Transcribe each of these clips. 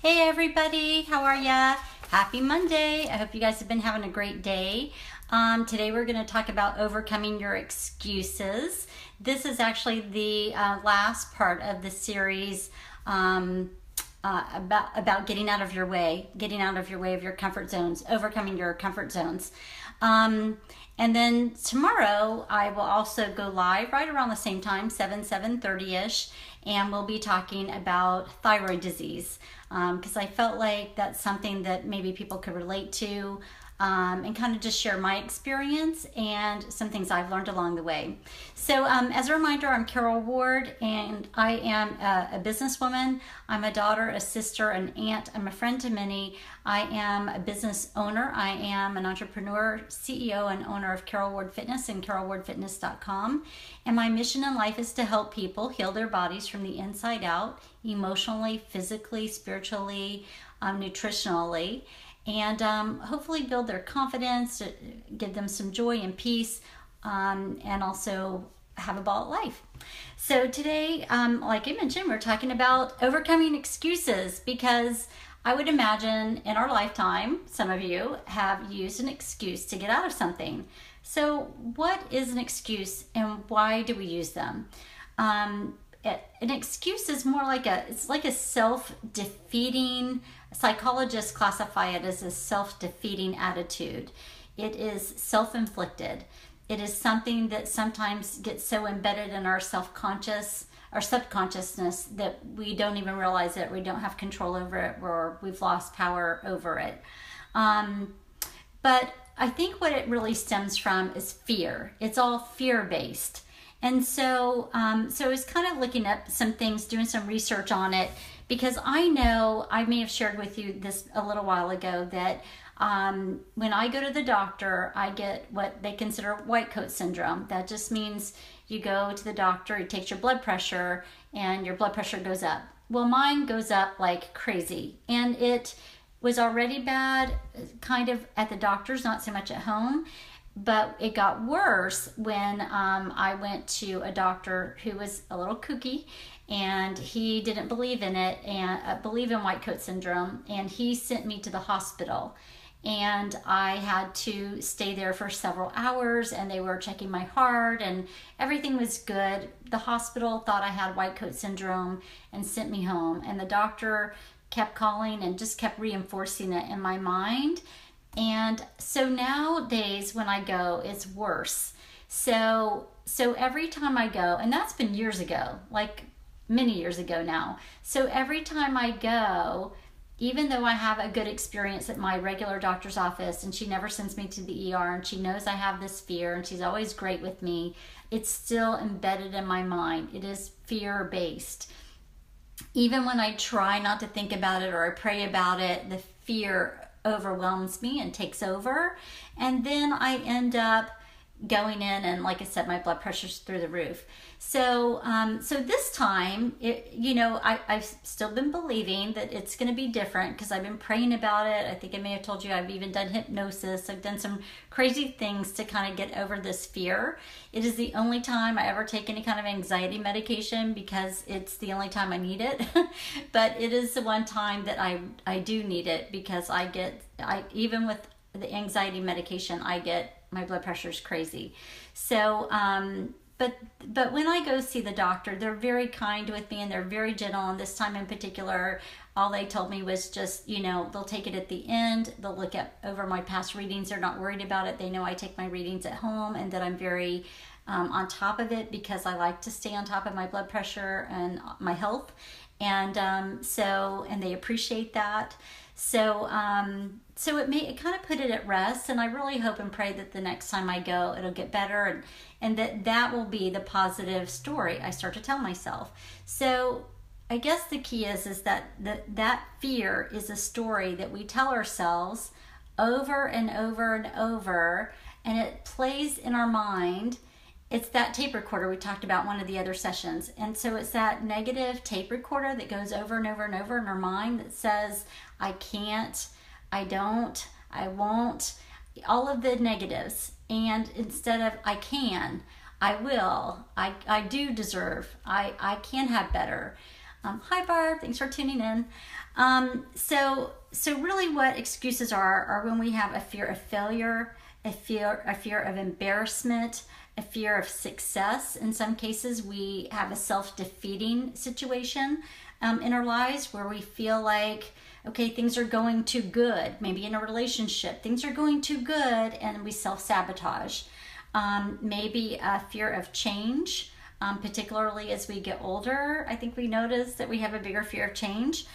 Hey everybody, how are ya? Happy Monday. I hope you guys have been having a great day. Today we're going to talk about overcoming your excuses. This is actually the last part of the series about getting out of your way of your comfort zones, overcoming your comfort zones. And then tomorrow I will also go live right around the same time, 7:30ish, and we'll be talking about thyroid disease because I felt like that's something that maybe people could relate to, and kind of just share my experience and some things I've learned along the way. So as a reminder, I'm Carol Ward, and I am a businesswoman. I'm a daughter, a sister, an aunt. I'm a friend to many. I am a business owner. I am an entrepreneur, CEO, and owner of Carol Ward Fitness and carolwardfitness.com. And my mission in life is to help people heal their bodies from the inside out, emotionally, physically, spiritually, nutritionally, and hopefully build their confidence, give them some joy and peace, and also have a ball at life. So today, like I mentioned, we're talking about overcoming excuses, because I would imagine in our lifetime, some of you have used an excuse to get out of something. So what is an excuse and why do we use them? An excuse is more like it's like a self-defeating. Psychologists classify it as a self-defeating attitude. It is self-inflicted. It is something that sometimes gets so embedded in our self-conscious, our subconsciousness, that we don't even realize it. We don't have control over it, or we've lost power over it. But I think what it really stems from is fear. It's all fear-based. And so I was kind of looking up some things, doing some research on it, because I know I may have shared with you this a little while ago that when I go to the doctor, I get what they consider white coat syndrome. That just means you go to the doctor, he takes your blood pressure, and your blood pressure goes up. Well, mine goes up like crazy, and it was already bad kind of at the doctor's, not so much at home. But it got worse when I went to a doctor who was a little kooky, and he didn't believe in it and believe in white coat syndrome, and he sent me to the hospital. And I had to stay there for several hours, and they were checking my heart, and everything was good. The hospital thought I had white coat syndrome and sent me home, and the doctor kept calling and just kept reinforcing it in my mind. And so nowadays when I go, it's worse. So every time I go, and that's been years ago, like many years ago now. So every time I go, even though I have a good experience at my regular doctor's office, and she never sends me to the ER, and she knows I have this fear, and she's always great with me, it's still embedded in my mind. It is fear-based. Even when I try not to think about it or I pray about it, the fear overwhelms me and takes over, and then I end up going in, and like I said, my blood pressure's through the roof. So this time, I've still been believing that it's going to be different, because I've been praying about it. I think I may have told you I've even done hypnosis. I've done some crazy things to kind of get over this fear. It is the only time I ever take any kind of anxiety medication, because it's the only time I need it. But it is the one time that I do need it, because even with the anxiety medication, my blood pressure is crazy. So, but when I go see the doctor, they're very kind with me, and they're very gentle. And this time in particular, all they told me was just, they'll take it at the end. They'll look over my past readings. They're not worried about it. They know I take my readings at home, and that I'm very on top of it, because I like to stay on top of my blood pressure and my health. And and they appreciate that. So it kind of put it at rest, and I really hope and pray that the next time I go, it'll get better, and that will be the positive story I start to tell myself. So I guess the key is that fear is a story that we tell ourselves over and over and over, and it plays in our mind. It's that tape recorder we talked about in one of the other sessions. And so it's that negative tape recorder that goes over and over and over in our mind that says, I can't, I don't, I won't, all of the negatives. And instead of I can, I will, I do deserve, I can have better. Hi, Barb. Thanks for tuning in. So really, what excuses are when we have a fear of failure, a fear of embarrassment, a fear of success. In some cases, we have a self-defeating situation in our lives where we feel like, okay, things are going too good. Maybe in a relationship, things are going too good, and we self-sabotage. Maybe a fear of change. Particularly as we get older, I think we notice that we have a bigger fear of change.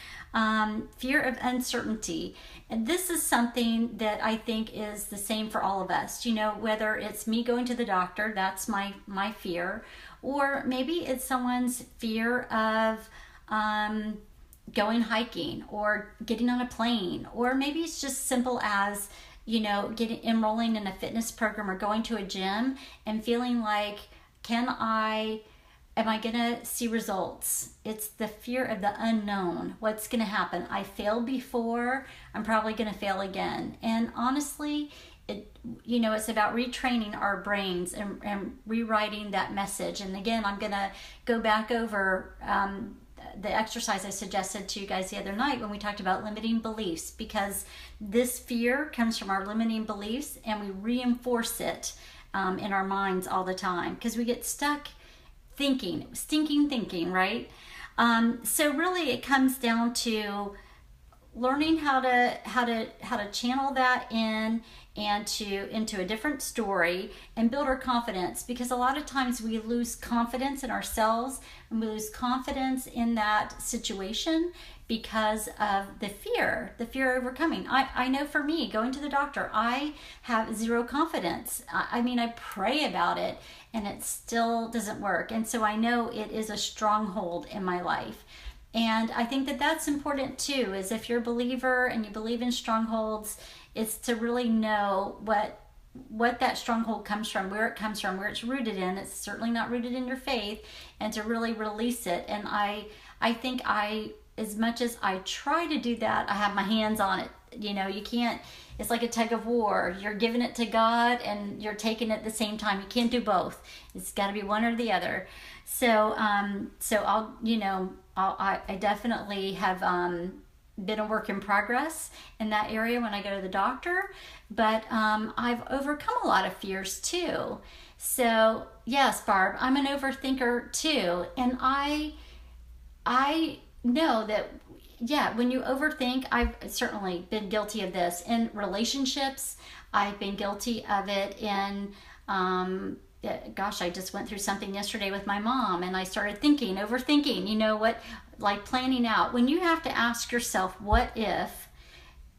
Fear of uncertainty. And this is something that I think is the same for all of us. Whether it's me going to the doctor, that's my fear, or maybe it's someone's fear of going hiking or getting on a plane, or maybe it's just simple as enrolling in a fitness program or going to a gym and feeling like, am I going to see results? It's the fear of the unknown. What's going to happen? I failed before. I'm probably going to fail again. And honestly, it's about retraining our brains and rewriting that message. And again, I'm going to go back over the exercise I suggested to you guys the other night when we talked about limiting beliefs, because this fear comes from our limiting beliefs and we reinforce it in our minds all the time because we get stuck stinking thinking, right? So really it comes down to learning how to channel that into a different story and build our confidence, because a lot of times we lose confidence in ourselves and we lose confidence in that situation because of the fear overcoming. I know for me, going to the doctor, I have zero confidence. I pray about it and it still doesn't work. And so I know it is a stronghold in my life. And I think that that's important too, is if you're a believer and you believe in strongholds, it's to really know what that stronghold comes from, where it comes from, where it's rooted in. It's certainly not rooted in your faith, and to really release it. And I think as much as I try to do that, I have my hands on it. You can't, it's like a tug of war. You're giving it to God and you're taking it at the same time. You can't do both. It's got to be one or the other. So I definitely have been a work in progress in that area when I go to the doctor, but I've overcome a lot of fears too. So yes, Barb, I'm an overthinker too, and I know that, yeah, when you overthink, I've certainly been guilty of this in relationships. I've been guilty of it in I just went through something yesterday with my mom, and I started overthinking, like planning out. When you have to ask yourself, what if,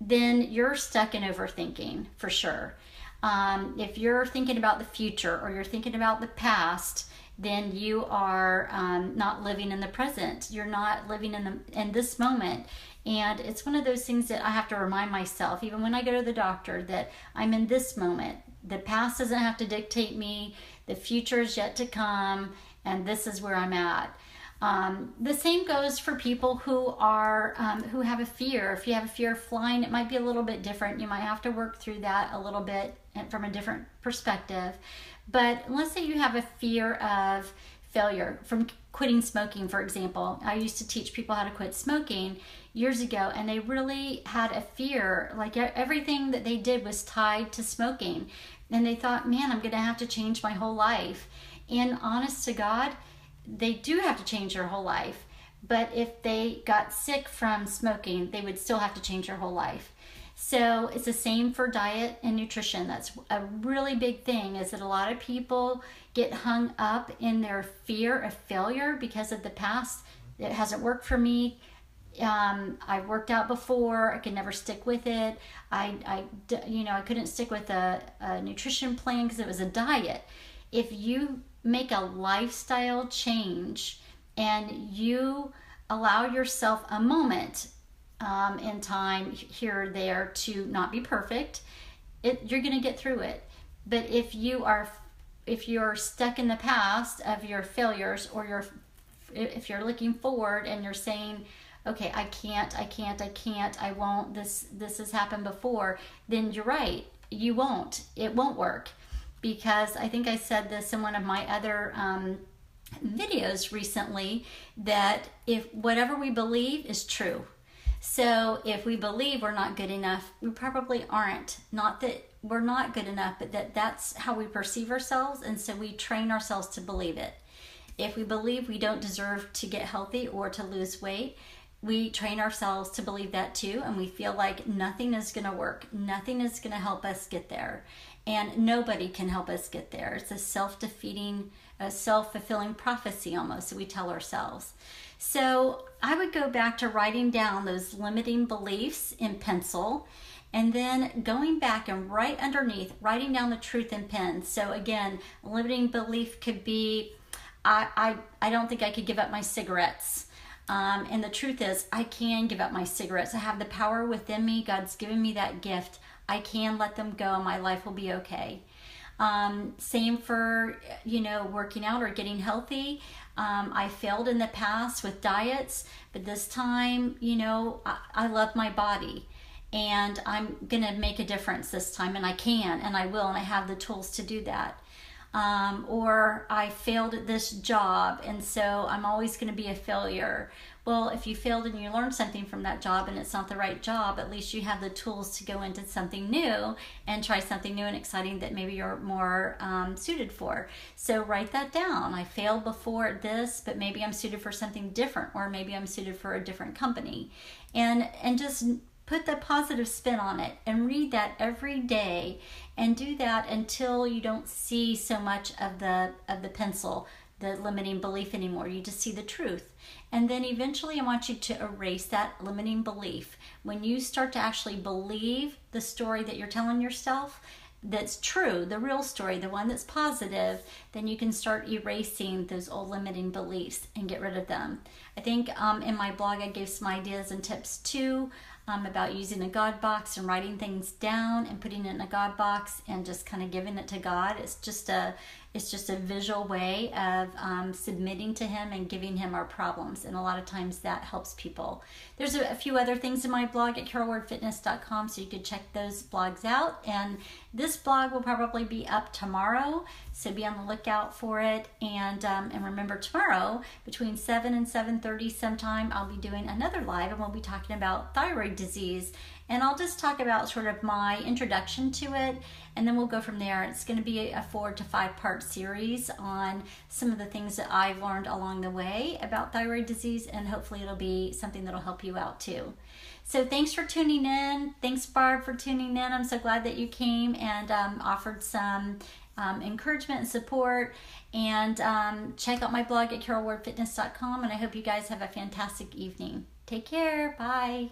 then you're stuck in overthinking for sure. If you're thinking about the future or you're thinking about the past, then you are not living in the present. You're not living in this moment. And it's one of those things that I have to remind myself, even when I go to the doctor, that I'm in this moment. The past doesn't have to dictate me. The future is yet to come, and this is where I'm at. The same goes for people who have a fear. If you have a fear of flying, it might be a little bit different. You might have to work through that a little bit from a different perspective. But let's say you have a fear of failure from quitting smoking, for example. I used to teach people how to quit smoking years ago, and they really had a fear, like everything that they did was tied to smoking. And they thought, man, I'm going to have to change my whole life. And honest to God, they do have to change their whole life. But if they got sick from smoking, they would still have to change their whole life. So it's the same for diet and nutrition. That's a really big thing, is that a lot of people get hung up in their fear of failure because of the past. It hasn't worked for me. I've worked out before. I could never stick with it. I couldn't stick with a nutrition plan because it was a diet. If you make a lifestyle change and you allow yourself a moment in time here or there to not be perfect, you're going to get through it. But if you're stuck in the past of your failures, or if you're looking forward and you're saying, okay, I can't, I won't, this has happened before, then you're right, it won't work. Because I think I said this in one of my other videos recently that if whatever we believe is true. So if we believe we're not good enough, we probably aren't. Not that we're not good enough, but that's how we perceive ourselves, and so we train ourselves to believe it. If we believe we don't deserve to get healthy or to lose weight, we train ourselves to believe that too, and we feel like nothing is going to work. Nothing is going to help us get there, and nobody can help us get there. It's a self-defeating, a self-fulfilling prophecy almost that we tell ourselves. So I would go back to writing down those limiting beliefs in pencil, and then going back and right underneath, writing down the truth in pen. So again, a limiting belief could be, I don't think I could give up my cigarettes. And the truth is, I can give up my cigarettes. I have the power within me. God's given me that gift. I can let them go. My life will be okay. Same for, working out or getting healthy. I failed in the past with diets, but this time, I love my body, and I'm going to make a difference this time, and I can, and I will, and I have the tools to do that. Or I failed at this job, and so I'm always going to be a failure. Well, if you failed and you learned something from that job and it's not the right job, at least you have the tools to go into something new and try something new and exciting that maybe you're more suited for. So write that down. I failed before at this, but maybe I'm suited for something different, or maybe I'm suited for a different company. And just put the positive spin on it and read that every day, and do that until you don't see so much of the pencil, the limiting belief anymore. You just see the truth. And then eventually I want you to erase that limiting belief. When you start to actually believe the story that you're telling yourself, that's true, the real story, the one that's positive, then you can start erasing those old limiting beliefs and get rid of them. I think in my blog I gave some ideas and tips too, about using a God box and writing things down and putting it in a God box and just kind of giving it to God. It's just a visual way of submitting to Him and giving Him our problems, and a lot of times that helps people. There's a few other things in my blog at carolwardfitness.com, so you could check those blogs out, and this blog will probably be up tomorrow, so be on the lookout for it. And remember, tomorrow between 7 and 7:30 sometime I'll be doing another live, and we'll be talking about thyroid disease, and I'll just talk about sort of my introduction to it, and then we'll go from there. It's going to be a 4 to 5 part series on some of the things that I've learned along the way about thyroid disease, and hopefully it'll be something that'll help you out too. So thanks for tuning in. Thanks, Barb, for tuning in. I'm so glad that you came and offered some encouragement and support. And check out my blog at carolwardfitness.com, and I hope you guys have a fantastic evening. Take care. Bye.